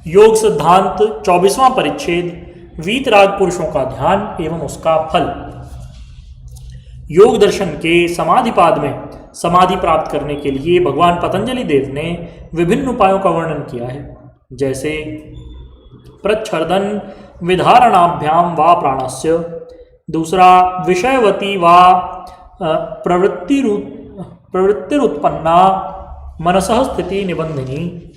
योग सिद्धांत 24वां परिच्छेद वीतराग पुरुषों का ध्यान एवं उसका फल। योग दर्शन के समाधिपाद में समाधि प्राप्त करने के लिए भगवान पतंजलि देव ने विभिन्न उपायों का वर्णन किया है, जैसे प्रच्छर्दन विधारणाभ्याम वा प्राणस्य, दूसरा विषयवती वा प्रवृत्तिरुत्पन्ना मनसः स्थिति निबंधिनी,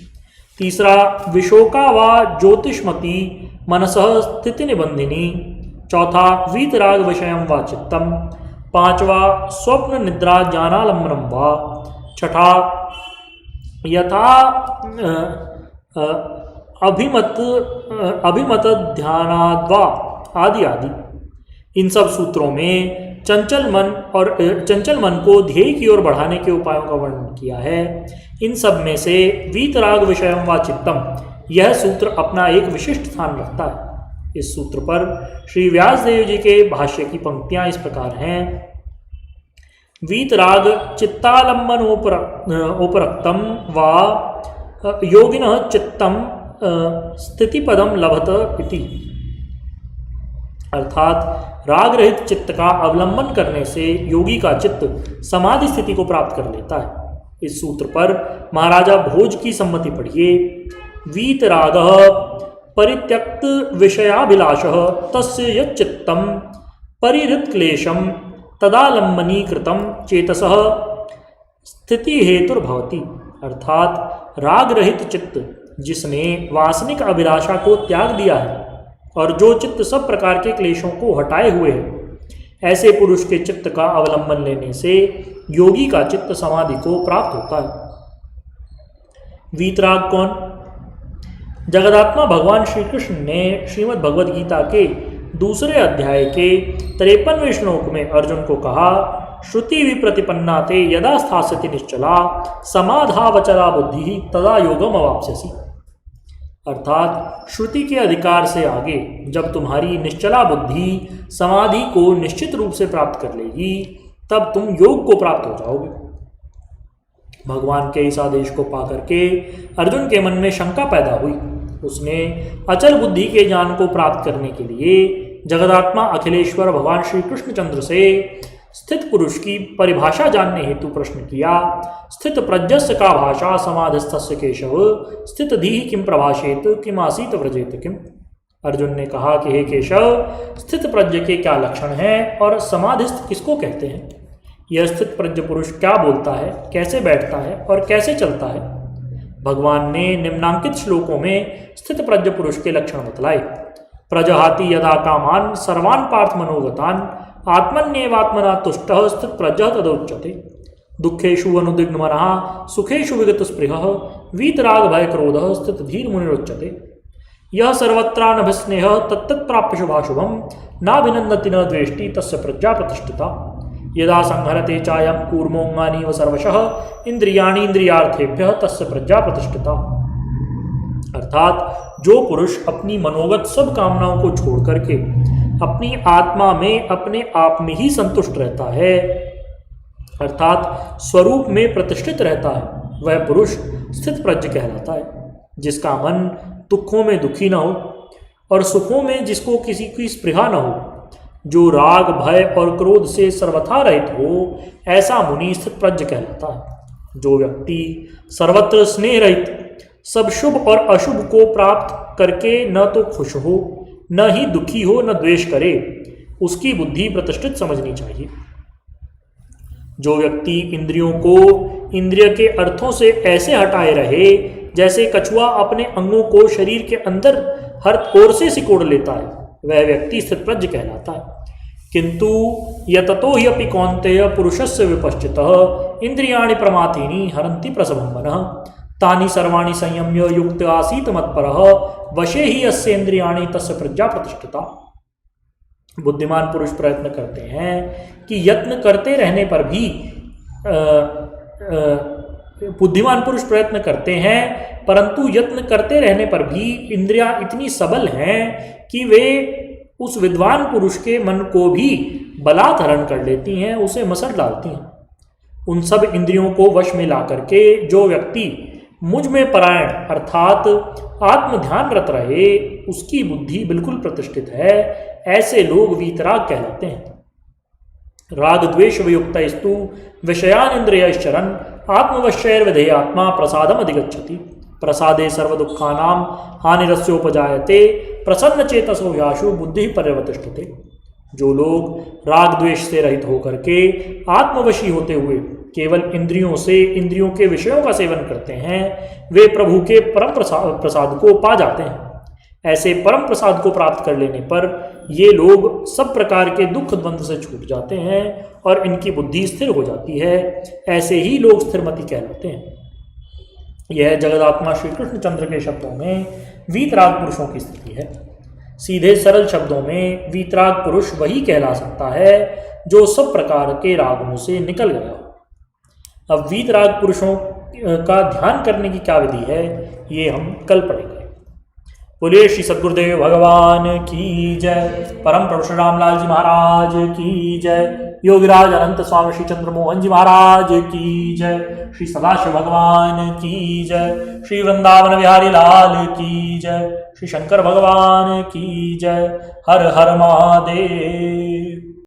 तीसरा विशोका वा ज्योतिष्मती मनसः स्थिति निबंधिनी, चौथा वीतराग विषयम वा चित्तम, पांचवा स्वप्न निद्रा ज्ञानालंबनम वा, छठा यथा अभिमत ध्यानाद्वा आदि आदि। इन सब सूत्रों में चंचल मन को ध्येय की ओर बढ़ाने के उपायों का वर्णन किया है। इन सब में से वीतराग विषयम वा चित्तम यह सूत्र अपना एक विशिष्ट स्थान रखता है। इस सूत्र पर श्री व्यासदेव जी के भाष्य की पंक्तियां इस प्रकार हैं। वीतराग चित्तालंबनोपरक्तम वा योगिनः चित्तम स्थितिपदम लभत इति, अर्थात राग रहित चित्त का अवलंबन करने से योगी का चित्त समाधि स्थिति को प्राप्त कर लेता है। इस सूत्र पर महाराजा भोज की सम्मति पढ़िए। वीतरागः परित्यक्त विषयाभिलाषः तस्य यच्चित्तं परिहृतक्लेशं तदालंबनीकृतं चेतसः स्थिति हेतुर्भवति, अर्थात राग रहित चित्त जिसने वासनिक अभिलाषा को त्याग दिया है और जो चित्त सब प्रकार के क्लेशों को हटाए हुए है, ऐसे पुरुष के चित्त का अवलंबन लेने से योगी का चित्त समाधि को प्राप्त होता है। वीतराग कौन? जगदात्मा भगवान श्री कृष्ण ने श्रीमद् भगवद गीता के दूसरे अध्याय के 53वें श्लोक में अर्जुन को कहा, श्रुति विप्रतिपन्ना ते यदा स्थास्यति निश्चला समाधावचला बुद्धि तदा योगम अवाप्स्यसि, अर्थात श्रुति के अधिकार से आगे जब तुम्हारी निश्चला बुद्धि समाधि को निश्चित रूप से प्राप्त कर लेगी तब तुम योग को प्राप्त हो जाओगे। भगवान के इस आदेश को पाकर के अर्जुन के मन में शंका पैदा हुई। उसने अचल बुद्धि के ज्ञान को प्राप्त करने के लिए जगदात्मा अखिलेश्वर भगवान श्री कृष्णचंद्र से स्थित पुरुष की परिभाषा जानने हेतु प्रश्न किया। स्थित प्रज्ञस्य का भाषा समाधिस्थस्य केशव स्थित धीहि किम प्रभाषेत किम आसीत व्रजेत किम। अर्जुन ने कहा कि हे केशव, स्थित प्रज्ञ के क्या लक्षण हैं और समाधिस्थ किसको कहते हैं? यह स्थित प्रज्ञ पुरुष क्या बोलता है, कैसे बैठता है और कैसे चलता है? भगवान ने निम्नांकित श्लोकों में स्थित प्रज्ञ पुरुष के लक्षण बतलाए। प्रजहाति यदा कामान सर्वान् पार्थ मनोगतान् आत्मन्येवात्मना तुष्टः स्थित प्रज्ञः तदोच्यते। दुःखेषु अनुद्विग्नमनः सुखेषु विगतस्पृहः वीतराग भय क्रोधः स्थित धीर मुनिरुच्यते। यह सर्वत्रानभिस्नेहः तत्तत्प्राप्य शुभाशुभं नाभिनन्दति न द्वेष्टि तस्य प्रज्ञा प्रतिष्ठिता। यदा संहरते चायं कूर्मोऽङ्गानीव सर्वशः इंद्रियाणि इंद्रियार्थेभ्यः तस्य प्रज्ञा प्रतिष्ठिता, अर्थात जो पुरुष अपनी मनोगत सब कामनाओं को छोड़ करके अपनी आत्मा में अपने आप में ही संतुष्ट रहता है, अर्थात स्वरूप में प्रतिष्ठित रहता है, वह पुरुष स्थित प्रज्ञ कहलाता है। जिसका मन दुखों में दुखी न हो और सुखों में जिसको किसी की स्पृहा न हो, जो राग भय और क्रोध से सर्वथा रहित हो, ऐसा मुनि स्थित प्रज्ञ कहलाता है। जो व्यक्ति सर्वत्र स्नेह रहित सब शुभ और अशुभ को प्राप्त करके न तो खुश हो न ही दुखी हो न द्वेष करे, उसकी बुद्धि प्रतिष्ठित समझनी चाहिए। जो व्यक्ति इंद्रियों को इंद्रिय के अर्थों से ऐसे हटाए रहे जैसे कछुआ अपने अंगों को शरीर के अंदर हर ओर से सिकोड़ लेता है, वह व्यक्ति स्थित प्रज्ञ कहलाता है। किंतु यततो हि अपि कौन्तेय पुरुषस्य विपश्चितः इंद्रियाणि प्रमाथीनि हरन्ति प्रसभं मनः तानि सर्वाणि संयम्य युक्त आसीत मत्परः वशे ही अस्य इंद्रियाणि तस्य प्रज्ञा प्रतिष्ठिता। बुद्धिमान पुरुष प्रयत्न करते हैं कि यत्न करते रहने पर भी बुद्धिमान पुरुष प्रयत्न करते हैं परंतु यत्न करते रहने पर भी इंद्रियां इतनी सबल हैं कि वे उस विद्वान पुरुष के मन को भी बलात् हरण कर लेती हैं, उसे मसर डालती हैं। उन सब इंद्रियों को वश में ला करके जो व्यक्ति मुझ में परायण अर्थात आत्म ध्यान रत रहे, उसकी बुद्धि बिल्कुल प्रतिष्ठित है, ऐसे लोग वीतराग कहलाते हैं। राग द्वेष वियुक्त स्तु विषयान इंद्रियश्चरन् आत्मवश्यैर्विधेयात्मा प्रसादम अधिगच्छति। प्रसादे सर्व दुखानाम हानिरस्योपजायते प्रसन्न चेतसो याशु बुद्धि पर्यवतिष्ठते। जो लोग राग द्वेष से रहित होकर के आत्मवशी होते हुए केवल इंद्रियों से इंद्रियों के विषयों का सेवन करते हैं, वे प्रभु के परम प्रसाद को पा जाते हैं। ऐसे परम प्रसाद को प्राप्त कर लेने पर ये लोग सब प्रकार के दुख द्वंद्व से छूट जाते हैं और इनकी बुद्धि स्थिर हो जाती है। ऐसे ही लोग स्थिरमति कहलाते हैं। यह जगदात्मा श्री कृष्ण चंद्र के शब्दों में वीतराग पुरुषों की स्थिति है। सीधे सरल शब्दों में वीतराग पुरुष वही कहला सकता है जो सब प्रकार के रागों से निकल गया हो। अब वीतराग पुरुषों का ध्यान करने की क्या विधि है, ये हम कल पढ़ेंगे। बोलिए श्री सद्गुरुदेव भगवान की जय, परम परशुराम लाल जी महाराज की जय, योगीराज अनंत स्वामी श्री चंद्रमोहन जी महाराज की जय, श्री सदाशिव भगवान की जय, श्री वृंदावन बिहारी लाल की जय, श्री शंकर भगवान की जय। हर हर महादेव।